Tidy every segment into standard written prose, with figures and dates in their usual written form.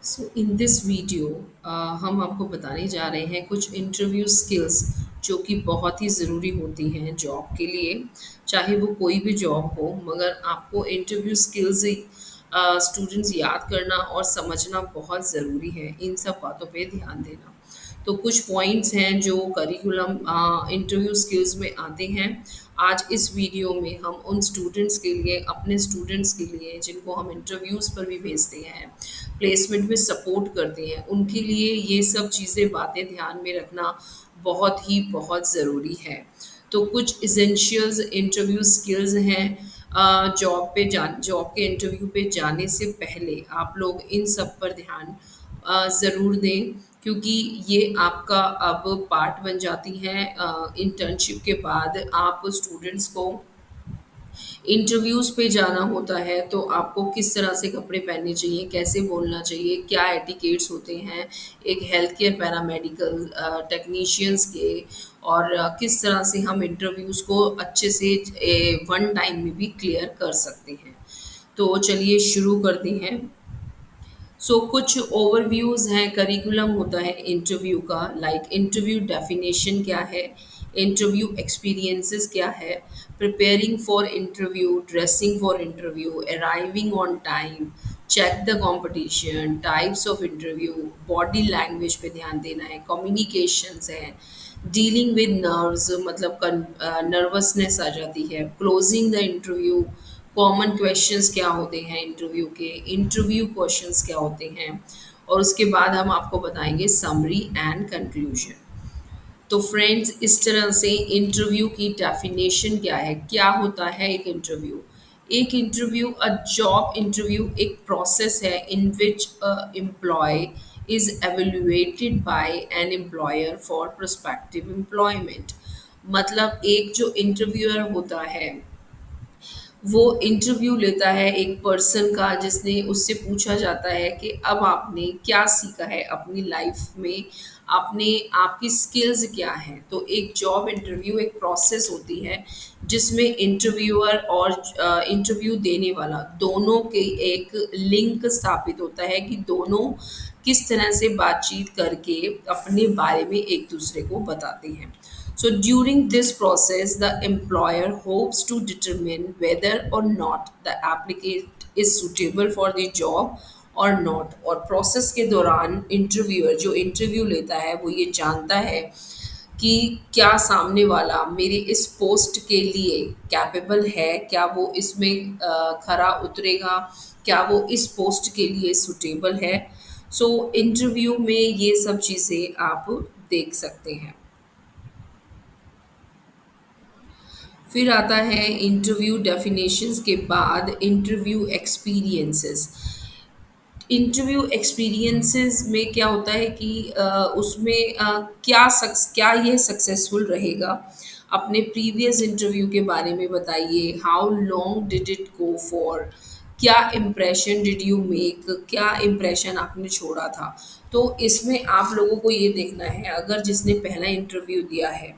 So in this video हम आपको बताने जा रहे हैं कुछ इंटरव्यू स्किल्स जो कि बहुत ही ज़रूरी होती हैं जॉब के लिए। चाहे वो कोई भी जॉब हो, मगर आपको इंटरव्यू स्किल्स स्टूडेंट्स याद करना और समझना बहुत ज़रूरी है। इन सब बातों पे ध्यान देना। तो कुछ पॉइंट्स हैं जो करिकुलम इंटरव्यू स्किल्स में आते हैं। आज इस वीडियो में हम उन स्टूडेंट्स के लिए, अपने स्टूडेंट्स के लिए जिनको हम इंटरव्यूज़ पर भी भेजते हैं, प्लेसमेंट में सपोर्ट करते हैं, उनके लिए ये सब चीज़ें, बातें ध्यान में रखना बहुत ही बहुत ज़रूरी है। तो कुछ एसेंशियल्स इंटरव्यू स्किल्स हैं। जॉब के इंटरव्यू पे जाने से पहले आप लोग इन सब पर ध्यान ज़रूर दें, क्योंकि ये आपका अब पार्ट बन जाती हैं। इंटर्नशिप के बाद आप स्टूडेंट्स को इंटरव्यूज़ पे जाना होता है, तो आपको किस तरह से कपड़े पहनने चाहिए, कैसे बोलना चाहिए, क्या एटिकेट्स होते हैं एक हेल्थ केयर पैरामेडिकल टेक्नीशियंस के, और किस तरह से हम इंटरव्यूज़ को अच्छे से वन टाइम में भी क्लियर कर सकते हैं। तो चलिए शुरू करते हैं। कुछ ओवरव्यूज़ हैं, करिकुलम होता है इंटरव्यू का, लाइक इंटरव्यू डेफिनेशन क्या है, इंटरव्यू एक्सपीरियंसेस क्या है, preparing for interview, dressing for interview, arriving on time, check the competition, types of interview, body language पे ध्यान देना है, कम्युनिकेशंस है, डीलिंग विद नर्व्स, मतलब नर्वसनेस आ जाती है, closing the interview, common questions क्या होते हैं इंटरव्यू के, इंटरव्यू क्वेश्चंस क्या होते हैं, और उसके बाद हम आपको बताएंगे समरी एंड कंक्लूजन। तो फ्रेंड्स, इस तरह से इंटरव्यू की डेफिनेशन क्या है, क्या होता है एक इंटरव्यू। एक इंटरव्यू, अ जॉब इंटरव्यू, एक प्रोसेस है in which a employ is evaluated by an employer for prospective employment. मतलब एक जो इंटरव्यूअर होता है, वो इंटरव्यू लेता है एक पर्सन का, जिसने उससे पूछा जाता है कि अब आपने क्या सीखा है अपनी लाइफ में, आपने आपकी स्किल्स क्या हैं। तो एक जॉब इंटरव्यू एक प्रोसेस होती है जिसमें इंटरव्यूअर और इंटरव्यू देने वाला दोनों के एक लिंक स्थापित होता है कि दोनों किस तरह से बातचीत करके अपने बारे में एक दूसरे को बताते हैं। So during this process, the employer hopes to determine whether or not the applicant is suitable for the job or not। और प्रोसेस के दौरान इंटरव्यूअर जो इंटरव्यू लेता है वो ये जानता है कि क्या सामने वाला मेरे इस पोस्ट के लिए कैपेबल है, क्या वो इसमें खरा उतरेगा, क्या वो इस पोस्ट के लिए सुटेबल है। इंटरव्यू में ये सब चीज़ें आप देख सकते हैं। फिर आता है इंटरव्यू डेफिनेशंस के बाद इंटरव्यू एक्सपीरियंसेस। इंटरव्यू एक्सपीरियंसेस में क्या होता है कि उसमें क्या ये सक्सेसफुल रहेगा। अपने प्रीवियस इंटरव्यू के बारे में बताइए, how long did it go for, क्या इम्प्रेशन डिड यू मेक, क्या इम्प्रेशन आपने छोड़ा था। तो इसमें आप लोगों को ये देखना है, अगर जिसने पहला इंटरव्यू दिया है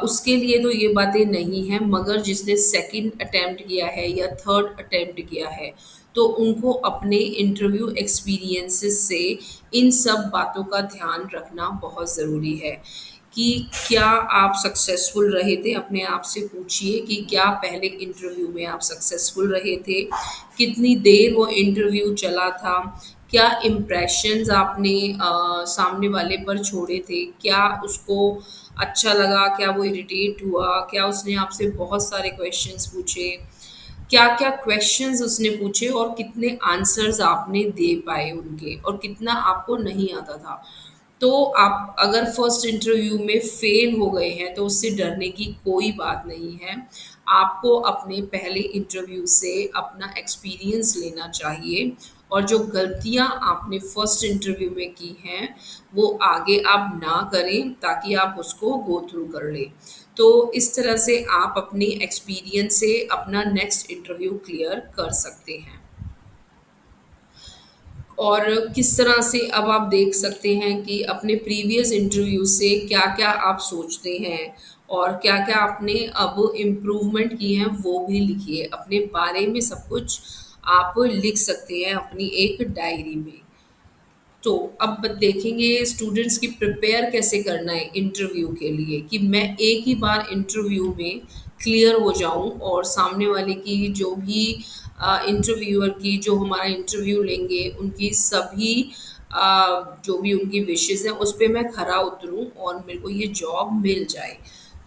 उसके लिए तो ये बातें नहीं हैं, मगर जिसने सेकंड अटेम्प्ट किया है या थर्ड अटेम्प्ट किया है, तो उनको अपने इंटरव्यू एक्सपीरियंसेस से इन सब बातों का ध्यान रखना बहुत ज़रूरी है कि क्या आप सक्सेसफुल रहे थे। अपने आप से पूछिए कि क्या पहले इंटरव्यू में आप सक्सेसफुल रहे थे, कितनी देर वो इंटरव्यू चला था, क्या इम्प्रेशंस आपने सामने वाले पर छोड़े थे, क्या उसको अच्छा लगा, क्या वो इरिटेट हुआ, क्या उसने आपसे बहुत सारे क्वेश्चंस पूछे, क्या-क्या क्वेश्चंस उसने पूछे और कितने आंसर्स आपने दे पाए उनके, और कितना आपको नहीं आता था। तो आप अगर फर्स्ट इंटरव्यू में फेल हो गए हैं तो उससे डरने की कोई बात नहीं है। आपको अपने पहले इंटरव्यू से अपना एक्सपीरियंस लेना चाहिए, और जो गलतियाँ आपने फर्स्ट इंटरव्यू में की हैं, वो आगे आप ना करें, ताकि आप उसको गो थ्रू कर लें। तो इस तरह से आप अपनी एक्सपीरियंस से अपना नेक्स्ट इंटरव्यू क्लियर कर सकते हैं। और किस तरह से अब आप देख सकते हैं कि अपने प्रीवियस इंटरव्यू से क्या-क्या आप सोचते हैं, और क्या-क्या आपने अब इम्प्रूवमेंट की हैं वो भी लिखिए। अपने बारे में सब कुछ आप लिख सकते हैं अपनी एक डायरी में। तो अब देखेंगे स्टूडेंट्स की प्रिपेयर कैसे करना है इंटरव्यू के लिए, कि मैं एक ही बार इंटरव्यू में क्लियर हो जाऊं और सामने वाले की जो भी इंटरव्यूअर की जो हमारा इंटरव्यू लेंगे उनकी सभी जो भी उनकी विशेज़ हैं उस पे मैं खरा उतरूं और मेरे को ये जॉब मिल जाए।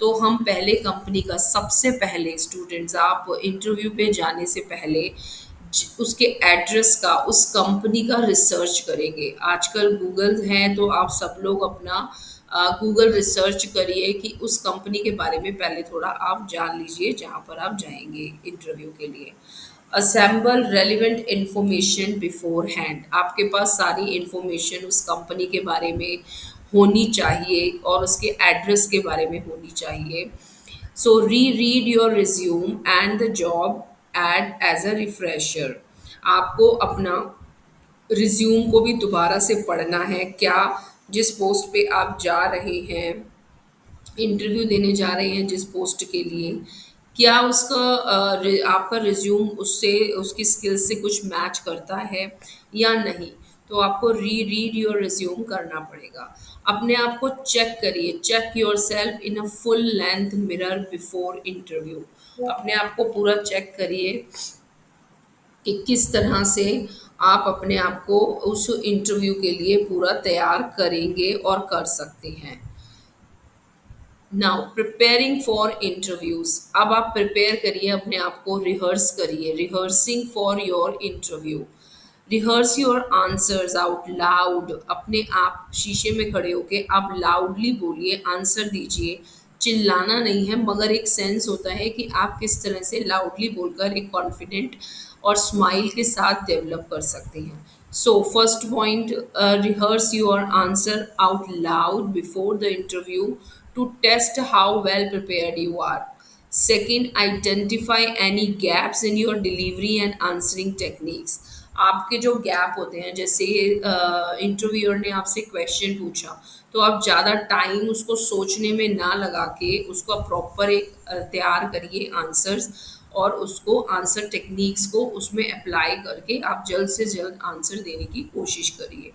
तो हम पहले कंपनी का सबसे पहले स्टूडेंट्स आप इंटरव्यू पे जाने से पहले उसके एड्रेस का उस कंपनी का रिसर्च करेंगे। आजकल गूगल है तो आप सब लोग अपना गूगल रिसर्च करिए कि उस कंपनी के बारे में पहले थोड़ा आप जान लीजिए जहाँ पर आप जाएंगे इंटरव्यू के लिए। Assemble relevant information before hand, आपके पास सारी इंफॉर्मेशन उस कंपनी के बारे में होनी चाहिए और उसके एड्रेस के बारे में होनी चाहिए। So reread your resume and the job ad as a refresher. आपको अपना रिज्यूम को भी दोबारा से पढ़ना है। क्या जिस पोस्ट पे आप जा रहे हैं, इंटरव्यू देने जा रहे हैं जिस पोस्ट के लिए, क्या उसका आपका रिज्यूम उससे उसकी स्किल्स से कुछ मैच करता है या नहीं। तो आपको री रीड योर रिज्यूम करना पड़ेगा। अपने आप को चेक करिए, check yourself in a full length mirror before interview. अपने आप को पूरा चेक करिए कि किस तरह से आप अपने आप को उस इंटरव्यू के लिए पूरा तैयार करेंगे और कर सकते हैं। नाउ प्रिपेयरिंग फॉर इंटरव्यूज, अब आप प्रिपेयर करिए अपने आप को, रिहर्स करिए, rehearsing for your interview. Rehearse your answers out loud, अपने आप शीशे में खड़े होके आप लाउडली बोलिए, आंसर दीजिए। चिल्लाना नहीं है, मगर एक सेंस होता है कि आप किस तरह से लाउडली बोलकर एक कॉन्फिडेंट और स्माइल के साथ डेवलप कर सकते हैं। So first point, rehearse your answer out loud before the interview to test how well prepared you are. Second, identify any gaps in your delivery and answering techniques. आपके जो gap होते हैं, जैसे इंटरव्यूअर ने आपसे क्वेश्चन पूछा तो आप ज़्यादा टाइम उसको सोचने में ना लगा के उसको प्रॉपर एक तैयार करिए आंसर्स, और उसको आंसर टेक्निक्स को उसमें अप्लाई करके आप जल्द से जल्द आंसर देने की कोशिश करिए।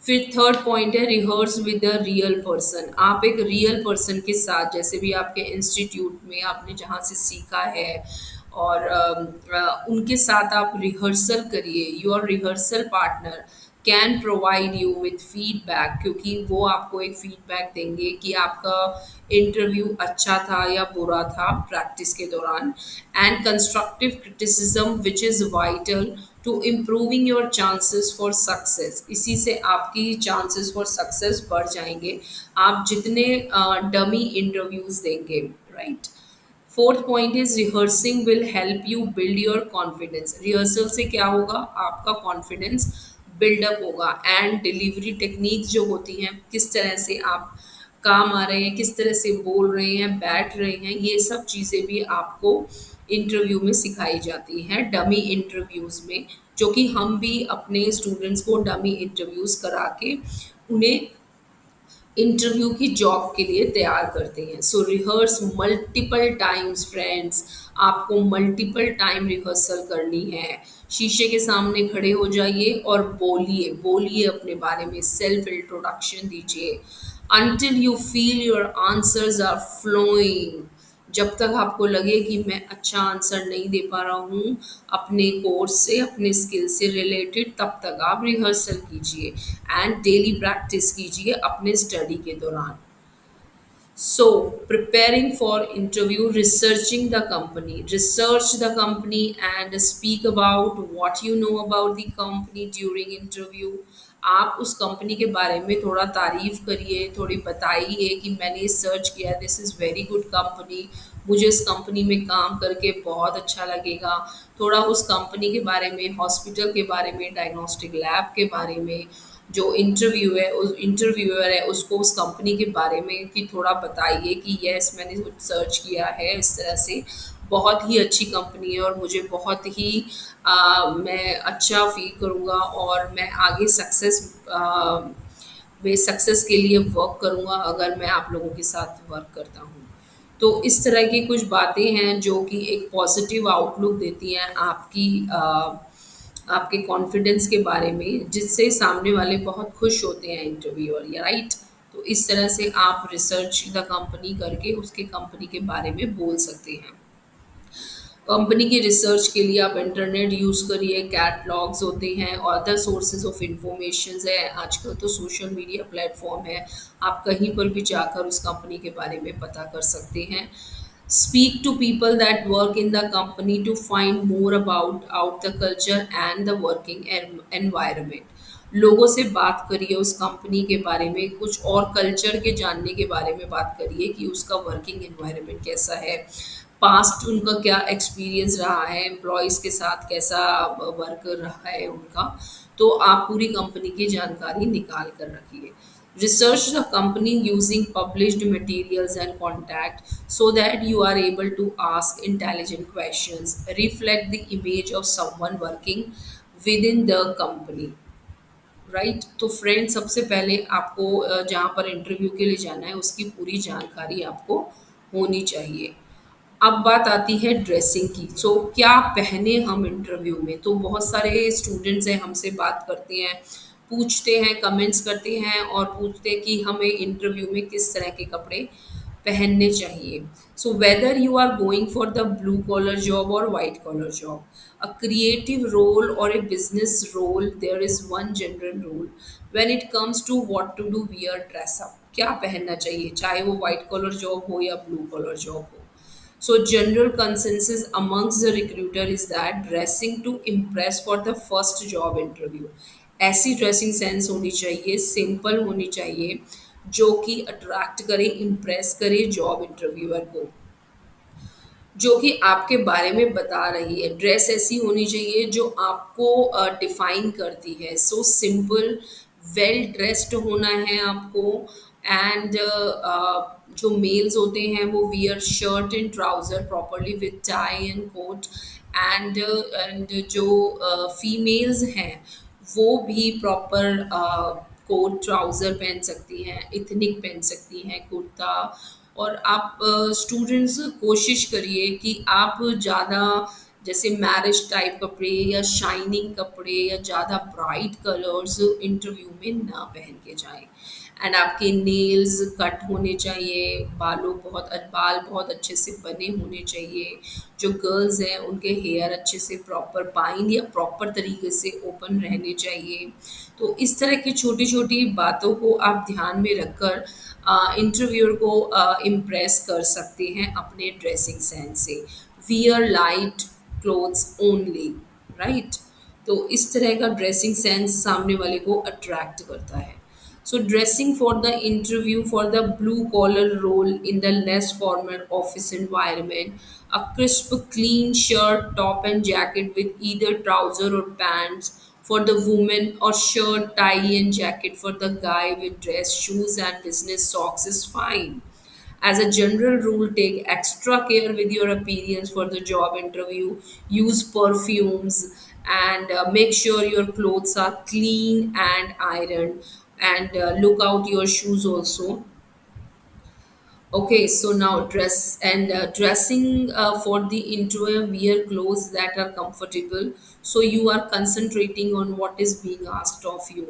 फिर थर्ड पॉइंट है, rehearse with a real person. आप एक रियल पर्सन के साथ, जैसे भी आपके इंस्टीट्यूट में आपने जहाँ से सीखा है, और उनके साथ आप रिहर्सल करिए। Your rehearsal partner can provide you with feedback, क्योंकि वो आपको एक फीडबैक देंगे कि आपका इंटरव्यू अच्छा था या बुरा था प्रैक्टिस के दौरान। And constructive criticism which is vital to improving your chances for success, इसी से आपकी चांसेस फॉर सक्सेस बढ़ जाएंगे आप जितने डमी इंटरव्यूज देंगे, right. Fourth point is rehearsing will help you build your confidence. Rehearsal से क्या होगा, आपका कॉन्फिडेंस बिल्डअप होगा। एंड डिलीवरी टेक्निक्स जो होती हैं, किस तरह से आप काम आ रहे हैं, किस तरह से बोल रहे हैं, बैठ रहे हैं, ये सब चीज़ें भी आपको इंटरव्यू में सिखाई जाती हैं, डमी इंटरव्यूज़ में, जो कि हम भी अपने स्टूडेंट्स को डमी इंटरव्यूज़ करा के उन्हें इंटरव्यू की जॉब के लिए तैयार करते हैं। सो रिहर्स मल्टीपल टाइम्स फ्रेंड्स, आपको मल्टीपल टाइम रिहर्सल करनी है। शीशे के सामने खड़े हो जाइए और बोलिए, बोलिए अपने बारे में, सेल्फ इंट्रोडक्शन दीजिए। Until you feel your answers are flowing, जब तक आपको लगे कि मैं अच्छा आंसर नहीं दे पा रहा हूँ अपने कोर्स से, अपने स्किल से रिलेटेड, तब तक आप रिहर्सल कीजिए एंड डेली प्रैक्टिस कीजिए अपने स्टडी के दौरान। So, preparing for interview, researching the company, research the company and speak about what you know about the company during interview. आप उस कंपनी के बारे में थोड़ा तारीफ करिए, थोड़ी बताइए कि मैंने सर्च किया, this is very good company, मुझे इस कंपनी में काम करके बहुत अच्छा लगेगा। थोड़ा उस कंपनी के बारे में, हॉस्पिटल के बारे में, डायग्नोस्टिक लैब के बारे में, जो इंटरव्यू है उस इंटरव्यूअर है उसको उस कंपनी के बारे में कि थोड़ा बताइए कि यस मैंने कुछ सर्च किया है, इस तरह से बहुत ही अच्छी कंपनी है और मुझे बहुत ही मैं अच्छा फील करूँगा और मैं आगे सक्सेस के लिए वर्क करूँगा अगर मैं आप लोगों के साथ वर्क करता हूँ। तो इस तरह की कुछ बातें हैं जो कि एक पॉजिटिव आउटलुक देती हैं आपकी आपके कॉन्फिडेंस के बारे में, जिससे सामने वाले बहुत खुश होते हैं इंटरव्यूअर, या राइट? तो इस तरह से आप रिसर्च द कंपनी करके उसके कंपनी के बारे में बोल सकते हैं। कंपनी की रिसर्च के लिए आप इंटरनेट यूज़ करिए, कैटलॉग्स होते हैं और अदर सोर्सेज ऑफ इंफॉर्मेशन है। आजकल तो सोशल मीडिया प्लेटफॉर्म है, आप कहीं पर भी जाकर उस कंपनी के बारे में पता कर सकते हैं। Speak to people that work in the company to find more about out the culture and the working environment. लोगों से बात करिए उस कंपनी के बारे में, कुछ और कल्चर के जानने के बारे में बात करिए कि उसका वर्किंग एनवायरनमेंट कैसा है, पास्ट उनका क्या एक्सपीरियंस रहा है, एम्प्लॉयज़ के साथ कैसा वर्क रहा है उनका। तो आप पूरी कंपनी की जानकारी निकाल कर रखिए। Research the company using published materials and contact so that you are able to ask intelligent questions, reflect the image of someone working within the company. Right? तो फ्रेंड, सबसे पहले आपको जहाँ पर इंटरव्यू के लिए जाना है उसकी पूरी जानकारी आपको होनी चाहिए। अब बात आती है ड्रेसिंग की। सो क्या पहने हम इंटरव्यू में? तो बहुत सारे स्टूडेंट्स हैं, हमसे बात करते हैं, पूछते हैं, कमेंट्स करते हैं और पूछते हैं कि हमें इंटरव्यू में किस तरह के कपड़े पहनने चाहिए। So whether you are going for the blue collar job और white collar job, a creative role or a business role, there is one general rule when it comes to what to do, wear dress up, क्या पहनना चाहिए, चाहे वो white collar job हो या blue collar job हो। So general consensus amongst the recruiter is that dressing to impress for the first job interview, ऐसी dressing sense होनी चाहिए, सिंपल होनी चाहिए, जो कि अट्रैक्ट करे, इम्प्रेस करे जॉब इंटरव्यूअर को, जो कि आपके बारे में बता रही है। ड्रेस ऐसी होनी चाहिए जो आपको डिफाइन करती है। सो सिंपल, वेल ड्रेस्ड होना है आपको। एंड जो मेल्स होते हैं वो wear shirt and trouser properly with tie and coat. And जो फीमेल्स हैं वो भी प्रॉपर कोट ट्राउज़र पहन सकती हैं, इथनिक पहन सकती हैं, कुर्ता। और आप स्टूडेंट्स कोशिश करिए कि आप ज़्यादा जैसे मैरिज टाइप कपड़े या शाइनिंग कपड़े या ज़्यादा ब्राइट कलर्स इंटरव्यू में ना पहन के जाएं। एंड आपके नेल्स कट होने चाहिए, बाल बहुत अच्छे से बने होने चाहिए। जो गर्ल्स हैं उनके हेयर अच्छे से प्रॉपर बाइंड या प्रॉपर तरीके से ओपन रहने चाहिए। तो इस तरह की छोटी छोटी बातों को आप ध्यान में रखकर इंटरव्यूअर को इम्प्रेस कर सकते हैं अपने ड्रेसिंग सेंस से। Wear light clothes only, right? तो इस तरह का ड्रेसिंग सेंस सामने वाले को अट्रैक्ट करता है। So dressing for the interview for the blue collar role in the less formal office environment, a crisp clean shirt, top and jacket with either trouser or pants for the woman, or shirt, tie and jacket for the guy with dress shoes and business socks is fine. As a general rule, take extra care with your appearance for the job interview. Use perfumes and make sure your clothes are clean and ironed. And look out your shoes also. Okay, so now dressing for the interview, wear clothes that are comfortable. So you are concentrating on what is being asked of you.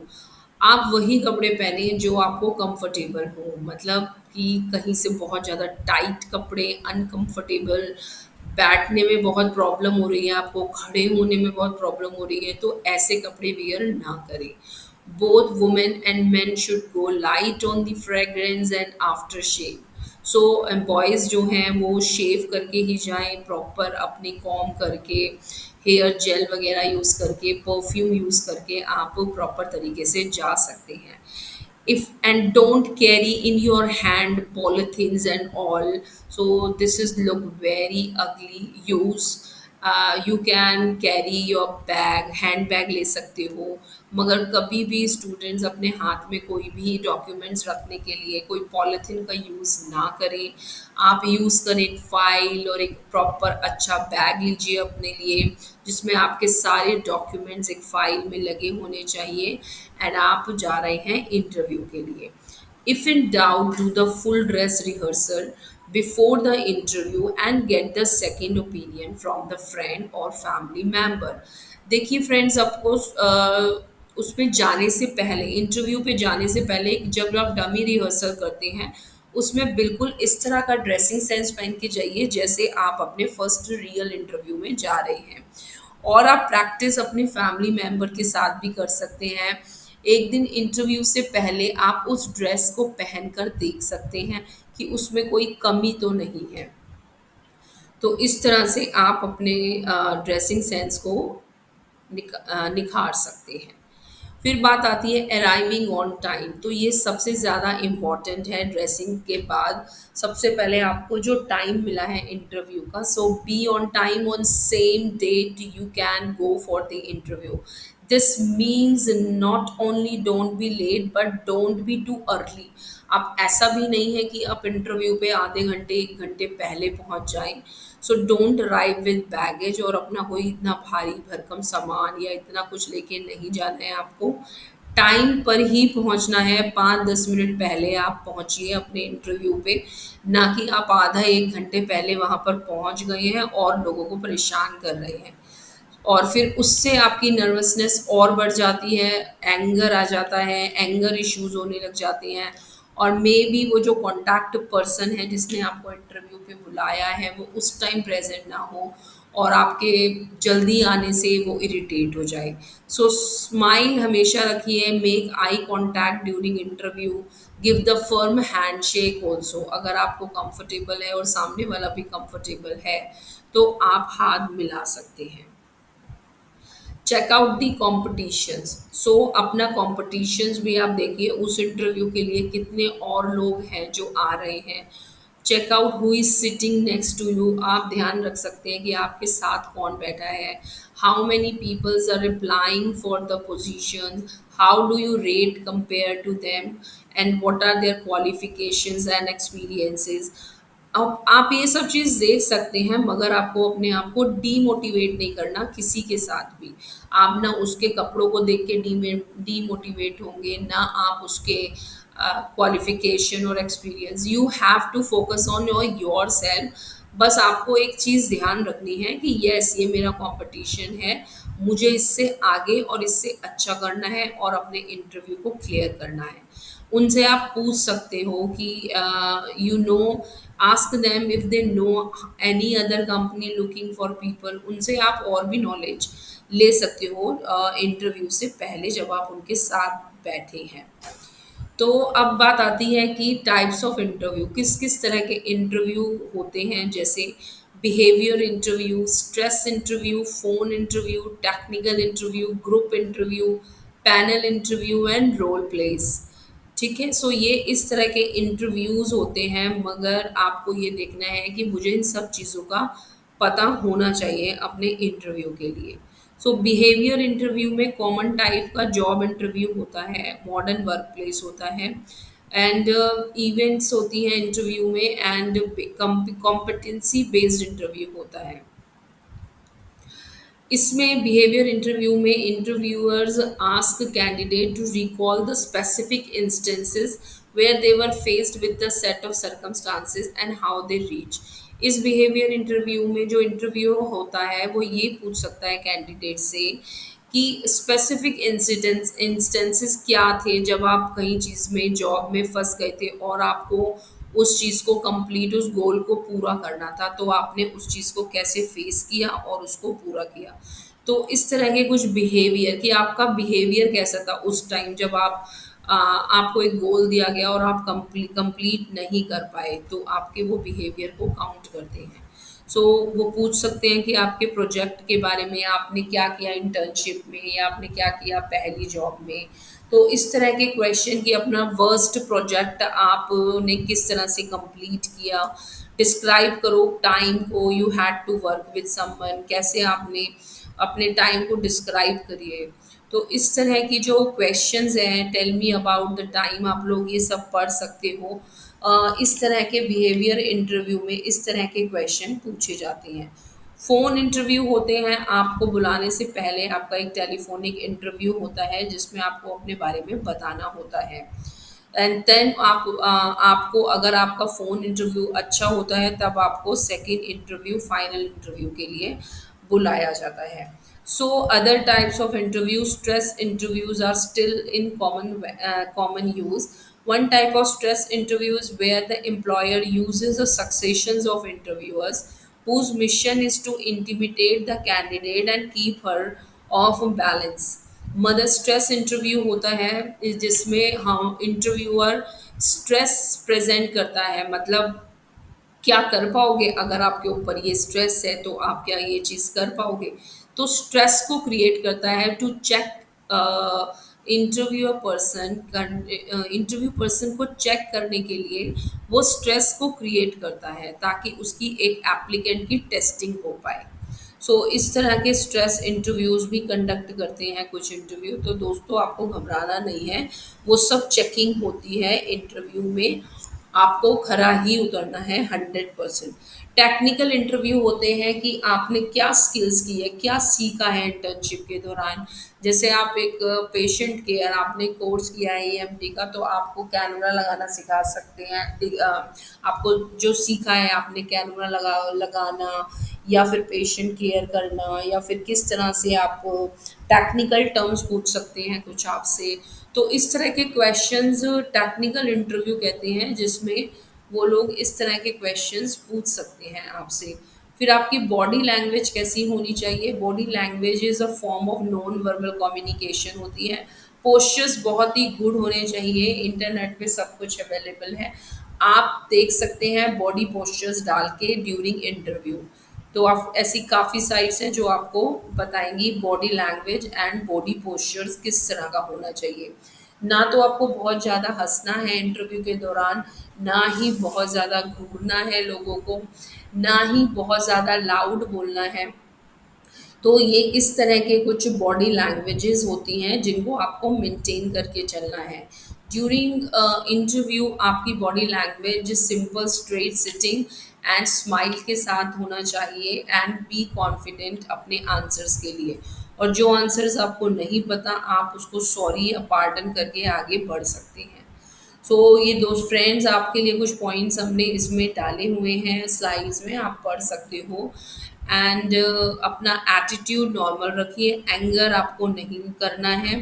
आप वही कपड़े पहने जो आपको comfortable हो, मतलब कि कहीं से बहुत ज़्यादा टाइट कपड़े अनकंफर्टेबल, बैठने में बहुत प्रॉब्लम हो रही है आपको, खड़े होने में बहुत प्रॉब्लम हो रही है, तो ऐसे कपड़े वियर ना करें। Both women and men should go light on the fragrance and after shave. So boys जो हैं वो शेव करके ही जाएँ, प्रॉपर अपने कॉम करके, हेयर जेल वगैरह यूज़ करके, परफ्यूम यूज़ करके आप प्रॉपर तरीके से जा सकते हैं। If and don't carry in your hand polythenes and all, so this is look very ugly use। You can carry your bag, hand bag ले सकते हो, मगर कभी भी स्टूडेंट्स अपने हाथ में कोई भी डॉक्यूमेंट्स रखने के लिए कोई पॉलीथीन का यूज़ ना करें। आप यूज़ करें एक फ़ाइल और एक प्रॉपर अच्छा बैग लीजिए अपने लिए, जिसमें आपके सारे डॉक्यूमेंट्स एक फ़ाइल में लगे होने चाहिए। एंड आप जा रहे हैं इंटरव्यू के लिए। If in doubt, do the full dress rehearsal. before the interview and get the second opinion from the friend or family member. देखिए फ्रेंड्स, आपको उसमें जाने से पहले, इंटरव्यू पे जाने से पहले जब आप डमी रिहर्सल करते हैं, उसमें बिल्कुल इस तरह का ड्रेसिंग सेंस पहन के जाइए जैसे आप अपने फर्स्ट रियल इंटरव्यू में जा रहे हैं। और आप प्रैक्टिस अपनी फैमिली मेंबर के साथ भी कर सकते हैं। एक दिन इंटरव्यू से पहले आप उस ड्रेस को पहनकर देख सकते हैं कि उसमें कोई कमी तो नहीं है। तो इस तरह से आप अपने ड्रेसिंग सेंस को निखार सकते हैं। फिर बात आती है अराइविंग ऑन टाइम, तो ये सबसे ज़्यादा इम्पॉर्टेंट है ड्रेसिंग के बाद। सबसे पहले आपको जो टाइम मिला है इंटरव्यू का, so be on time on same date you can go for the interview. This means not only don't be late but don't be too early. आप ऐसा भी नहीं है कि आप इंटरव्यू पे आधे घंटे 1 घंटे पहले पहुंच जाएं। So don't arrive with baggage, और अपना कोई इतना भारी भरकम सामान या इतना कुछ लेके नहीं जाना है आपको। टाइम पर ही पहुंचना है, 5-10 मिनट पहले आप पहुंचिए अपने इंटरव्यू पे, ना कि आप आधा 1 घंटे पहले वहां पर पहुंच गए हैं और लोगों को परेशान कर रहे हैं। और फिर उससे आपकी नर्वसनेस और बढ़ जाती है, एंगर आ जाता है, एंगर इश्यूज होने लग जाते हैं। और मे बी वो जो कॉन्टैक्ट पर्सन है जिसने आपको इंटरव्यू पे बुलाया है वो उस टाइम प्रेजेंट ना हो, और आपके जल्दी आने से वो इरिटेट हो जाए। सो स्माइल हमेशा रखिए, make eye contact during interview, give the firm hand shake also. अगर आपको कंफर्टेबल है और सामने वाला भी कंफर्टेबल है तो आप हाथ मिला सकते हैं। चेक आउट दी कॉम्पिटिशन्स, सो अपना कॉम्पिटिशन्स भी आप देखिए, उस इंटरव्यू के लिए कितने और लोग हैं जो आ रहे हैं। Check out who is sitting next to you, आप ध्यान रख सकते हैं कि आपके साथ कौन बैठा है। How many peoples are applying for the position, how do you rate compare to them, and what are their qualifications and experiences. अब आप ये सब चीज़ देख सकते हैं, मगर आपको अपने आप को डीमोटिवेट नहीं करना किसी के साथ भी। आप ना उसके कपड़ों को देख के डीमोटिवेट होंगे, ना आप उसके क्वालिफिकेशन और experience. You have to focus on yourself. बस आपको एक चीज़ ध्यान रखनी है कि यस, ये मेरा कंपटीशन है, मुझे इससे आगे और इससे अच्छा करना है और अपने इंटरव्यू को क्लियर करना है। उनसे आप पूछ सकते हो कि you know, ask them if they know any other company looking for people. उनसे आप और भी नॉलेज ले सकते हो इंटरव्यू से पहले जब आप उनके साथ बैठे हैं। तो अब बात आती है कि टाइप्स ऑफ इंटरव्यू, किस किस तरह के इंटरव्यू होते हैं, जैसे behaviour interview, stress interview, phone interview, technical interview, group interview, panel interview and role plays. ठीक है, सो ये इस तरह के इंटरव्यूज़ होते हैं, मगर आपको ये देखना है कि मुझे इन सब चीज़ों का पता होना चाहिए अपने इंटरव्यू के लिए। सो बिहेवियर इंटरव्यू में कॉमन टाइप का जॉब इंटरव्यू होता है, मॉडर्न वर्क प्लेस होता है, एंड इवेंट्स होती हैं इंटरव्यू में, एंड कॉम्पिटेंसी बेस्ड इंटरव्यू होता है। इसमें बिहेवियर इंटरव्यू में interviewers ask candidate to recall the specific instances where they were faced with the set of circumstances and how they reach. इस बिहेवियर इंटरव्यू में जो इंटरव्यू होता है वो ये पूछ सकता है कैंडिडेट से कि स्पेसिफिक इंस्टेंसेस क्या थे जब आप कहीं चीज़ में जॉब में फंस गए थे और आपको उस चीज़ को कंप्लीट, उस गोल को पूरा करना था, तो आपने उस चीज़ को कैसे फेस किया और उसको पूरा किया। तो इस तरह के कुछ बिहेवियर, कि आपका बिहेवियर कैसा था उस टाइम जब आपको एक गोल दिया गया और आप कंप्लीट नहीं कर पाए, तो आपके वो बिहेवियर को काउंट करते हैं। सो वो पूछ सकते हैं कि आपके प्रोजेक्ट के बारे में, आपने क्या किया इंटर्नशिप में, या आपने क्या किया पहली जॉब में। तो इस तरह के क्वेश्चन, कि अपना वर्स्ट प्रोजेक्ट आपने किस तरह से कंप्लीट किया, डिस्क्राइब करो टाइम को, you had to work with someone, कैसे आपने अपने टाइम को डिस्क्राइब करिए। तो इस तरह की जो क्वेश्चंस हैं, tell me about the time, आप लोग ये सब पढ़ सकते हो। इस तरह के बिहेवियर इंटरव्यू में इस तरह के क्वेश्चन पूछे जाते हैं। फ़ोन इंटरव्यू होते हैं, आपको बुलाने से पहले आपका एक टेलीफोनिक इंटरव्यू होता है जिसमें आपको अपने बारे में बताना होता है। एंड देन आपको अगर आपका फ़ोन इंटरव्यू अच्छा होता है तब आपको सेकंड इंटरव्यू फाइनल इंटरव्यू के लिए बुलाया जाता है. So other types of interview, stress interviews are still in common use. One type of stress interviews where the employer uses a successions of interviewers whose mission is to intimidate the candidate and keep her off balance. Mother stress interview होता है जिसमें हम interviewer stress present करता है, मतलब क्या कर पाओगे अगर आपके ऊपर ये स्ट्रेस है तो आप क्या ये चीज़ कर पाओगे. तो स्ट्रेस को क्रिएट करता है टू चेक इंटरव्यू पर्सन को चेक करने के लिए वो स्ट्रेस को क्रिएट करता है ताकि उसकी एक एप्लीकेंट की टेस्टिंग हो पाए. इस तरह के स्ट्रेस इंटरव्यूज़ भी कंडक्ट करते हैं कुछ इंटरव्यू. तो दोस्तों आपको घबराना नहीं है, वो सब चेकिंग होती है इंटरव्यू में, आपको खरा ही उतरना है 100%. टेक्निकल इंटरव्यू होते हैं कि आपने क्या स्किल्स की है, क्या सीखा है इंटर्नशिप के दौरान. जैसे आप एक पेशेंट केयर आपने कोर्स किया है ईएमटी का, तो आपको कैनुला लगाना सिखा सकते हैं. आपको जो सीखा है आपने कैनुला लगाना या फिर पेशेंट केयर करना या फिर किस तरह से आप टेक्निकल टर्म्स पूछ सकते हैं कुछ आपसे. तो इस तरह के क्वेश्चंस टेक्निकल इंटरव्यू कहते हैं जिसमें वो लोग इस तरह के क्वेश्चंस पूछ सकते हैं आपसे. फिर आपकी बॉडी लैंग्वेज कैसी होनी चाहिए. Body language is a form of non verbal communication होती है. पोस्चर्स बहुत ही गुड होने चाहिए. इंटरनेट पे सब कुछ अवेलेबल है, आप देख सकते हैं बॉडी पोस्चर्स डाल के ड्यूरिंग इंटरव्यू. तो आप ऐसी काफ़ी साइट्स हैं जो आपको बताएंगी body language and body postures किस तरह का होना चाहिए. ना तो आपको बहुत ज़्यादा हंसना है इंटरव्यू के दौरान, ना ही बहुत ज़्यादा घूरना है लोगों को, ना ही बहुत ज़्यादा लाउड बोलना है. तो ये इस तरह के कुछ बॉडी लैंग्वेजेस होती हैं जिनको आपको मेंटेन करके चलना है. ड्यूरिंग इंटरव्यू आपकी body language simple straight sitting and smile के साथ होना चाहिए एंड बी कॉन्फिडेंट अपने आंसर्स के लिए. और जो आंसर्स आपको नहीं पता आप उसको सॉरी या पार्डन करके आगे बढ़ सकते हैं. ये दोस्त फ्रेंड्स आपके लिए कुछ पॉइंट्स हमने इसमें डाले हुए हैं स्लाइड्स में, आप पढ़ सकते हो. एंड अपना एटीट्यूड नॉर्मल रखिए, एंगर आपको नहीं करना है,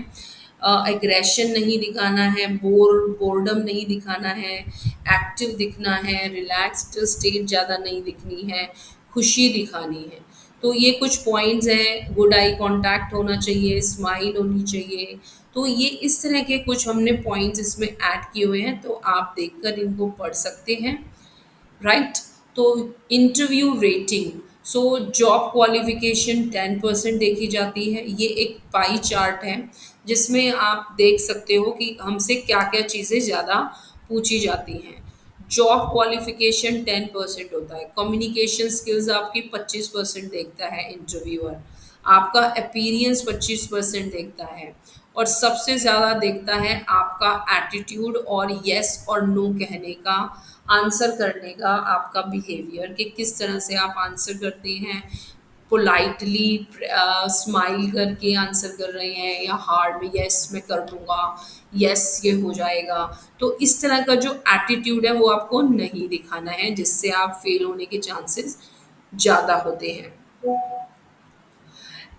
एग्रेशन नहीं दिखाना है, बोर्डम नहीं दिखाना है, एक्टिव दिखना है, रिलैक्स्ड स्टेट ज़्यादा नहीं दिखनी है, खुशी दिखानी है. तो ये कुछ पॉइंट्स हैं. गुड आई कांटेक्ट होना चाहिए, स्माइल होनी चाहिए. तो ये इस तरह के कुछ हमने पॉइंट्स इसमें ऐड किए हुए हैं, तो आप देखकर इनको पढ़ सकते हैं. राइट. तो इंटरव्यू रेटिंग, जॉब क्वालिफिकेशन 10% देखी जाती है. ये एक पाई चार्ट है जिसमें आप देख सकते हो कि हमसे क्या क्या चीज़ें ज़्यादा पूछी जाती हैं. जॉब क्वालिफिकेशन 10% होता है. कम्युनिकेशन स्किल्स आपकी 25% देखता है इंटरव्यूअर. आपका अपीयरेंस 25% देखता है. और सबसे ज़्यादा देखता है आपका एटीट्यूड और यस और नो कहने का, आंसर करने का आपका बिहेवियर कि किस तरह से आप आंसर करते हैं. पोलाइटली स्माइल करके आंसर कर रहे हैं या हार्ड में यस मैं कर दूंगा, यस ये हो जाएगा. तो इस तरह का जो एटीट्यूड है वो आपको नहीं दिखाना है जिससे आप फेल होने के चांसेस ज़्यादा होते हैं.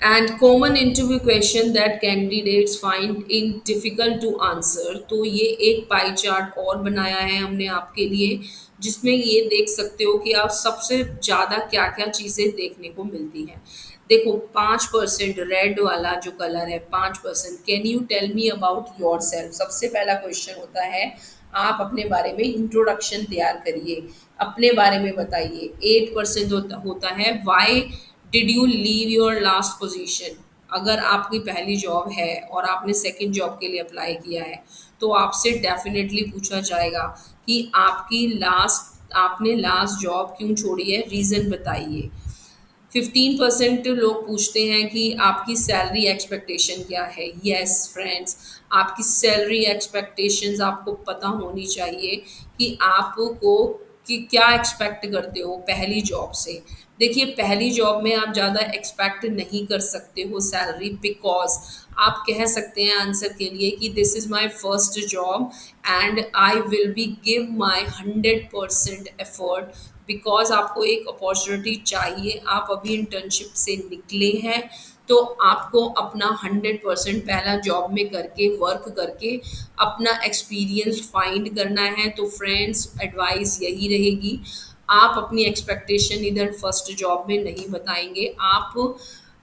And common interview question that candidates find in difficult to answer. तो ये एक पाई चार्ट और बनाया है हमने आपके लिए जिसमें ये देख सकते हो कि आप सबसे ज़्यादा क्या क्या चीज़ें देखने को मिलती हैं. देखो 5% रेड वाला जो कलर है 5%, can you tell me about yourself. सबसे पहला क्वेश्चन होता है आप अपने बारे में इंट्रोडक्शन तैयार करिए, अपने बारे में बताइए. 8% होता है why did you leave your last position. अगर आपकी पहली जॉब है और आपने सेकंड जॉब के लिए अप्लाई किया है तो आपसे डेफिनेटली पूछा जाएगा कि आपने लास्ट जॉब क्यों छोड़ी है, रीज़न बताइए. 15% लोग पूछते हैं कि आपकी सैलरी एक्सपेक्टेशन क्या है. यस फ्रेंड्स, आपकी सैलरी एक्सपेक्टेशंस आपको पता होनी चाहिए कि आपको कि क्या एक्सपेक्ट करते हो पहली जॉब से? देखिए, पहली जॉब में आप ज़्यादा एक्सपेक्ट नहीं कर सकते हो सैलरी, बिकॉज़ आप कह सकते हैं आंसर के लिए कि this is my first job and I will be give my 100% effort, because आपको एक अपॉर्च्युनिटी चाहिए। आप अभी इंटर्नशिप से निकले हैं, तो आपको अपना 100% पहला जॉब में करके, वर्क करके अपना एक्सपीरियंस फाइंड करना है। तो फ्रेंड्स, एडवाइस यही रहेगी, आप अपनी एक्सपेक्टेशन इधर फर्स्ट जॉब में नहीं बताएँगे। आप,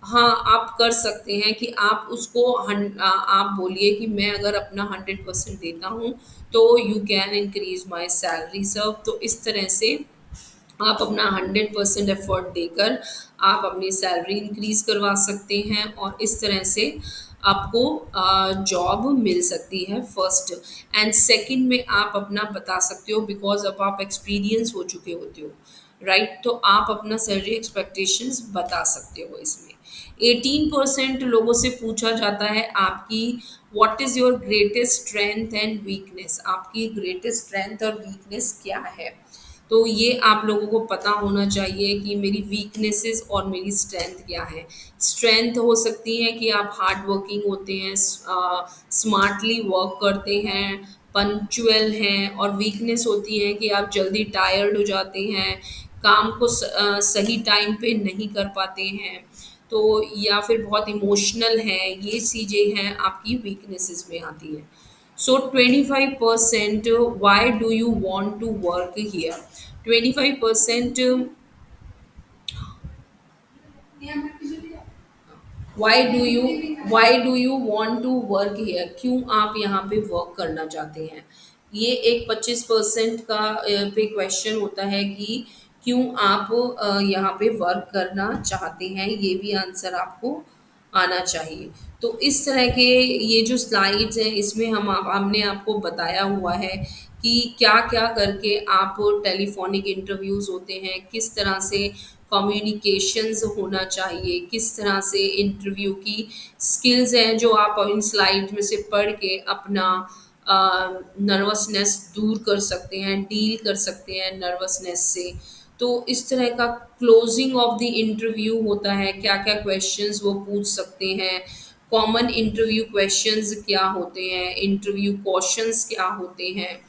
हाँ, आप कर सकते हैं कि आप उसको आप बोलिए कि मैं अगर अपना 100% देता हूँ, तो you can increase my salary sir. तो इस तरह से आप अपना 100% एफर्ट देकर आप अपनी सैलरी इंक्रीज़ करवा सकते हैं और इस तरह से आपको जॉब मिल सकती है फर्स्ट। एंड सेकंड में आप अपना बता सकते हो, बिकॉज़ अब आप एक्सपीरियंस हो चुके होते हो, राइट? तो आप अपना सैलरी एक्सपेक्टेशंस बता सकते हो इसमें। 18% लोगों से पूछा जाता है आपकी what is your greatest strength and weakness, आपकी ग्रेटेस्ट स्ट्रेंथ और वीकनेस क्या है? तो ये आप लोगों को पता होना चाहिए कि मेरी वीकनेसेस और मेरी स्ट्रेंथ क्या है। स्ट्रेंथ हो सकती है कि आप हार्ड वर्किंग होते हैं, स्मार्टली वर्क करते हैं, पंक्चुअल हैं, और वीकनेस होती है कि आप जल्दी टायर्ड हो जाते हैं, काम को सही टाइम पे नहीं कर पाते हैं, तो या फिर बहुत इमोशनल हैं, ये चीज़ें हैं आपकी वीकनेसेस में आती है। So 25%, why do you want to work here? 25%, why do you want to work here? क्यों आप यहाँ पे वर्क करना चाहते हैं? ये एक 25% का पे क्वेश्चन होता है कि क्यों आप यहाँ पे वर्क करना चाहते हैं, ये भी आंसर आपको आना चाहिए। तो इस तरह के ये जो स्लाइड्स हैं, इसमें हमने आपको बताया हुआ है कि क्या-क्या करके आप, टेलीफ़ोनिक इंटरव्यूज़ होते हैं, किस तरह से कम्युनिकेशंस होना चाहिए, किस तरह से इंटरव्यू की स्किल्स हैं जो आप इन स्लाइड्स में से पढ़ के अपना नर्वसनेस दूर कर सकते हैं, डील कर सकते हैं नर्वसनेस से। तो इस तरह का क्लोजिंग ऑफ द इंटरव्यू होता है, क्या-क्या क्वेश्चंस वो पूछ सकते हैं, कॉमन इंटरव्यू क्वेश्चंस क्या होते हैं, इंटरव्यू क्वेश्चंस क्या होते हैं।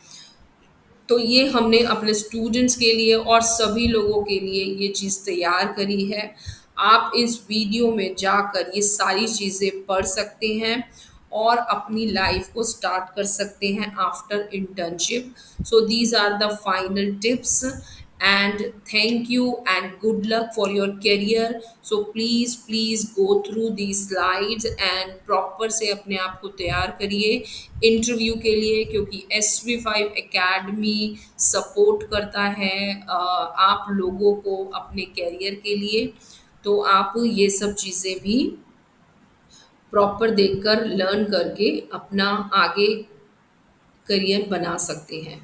तो ये हमने अपने स्टूडेंट्स के लिए और सभी लोगों के लिए ये चीज़ तैयार करी है। आप इस वीडियो में जाकर ये सारी चीज़ें पढ़ सकते हैं और अपनी लाइफ को स्टार्ट कर सकते हैं after internship. So these are the final tips and thank you and good luck for your career. So please go through these slides and proper से अपने आप को तैयार करिए इंटरव्यू के लिए, क्योंकि SV5 एकेडमी सपोर्ट करता है आप लोगों को अपने करियर के लिए। तो आप ये सब चीज़ें भी प्रॉपर देखकर लर्न करके अपना आगे करियर बना सकते हैं।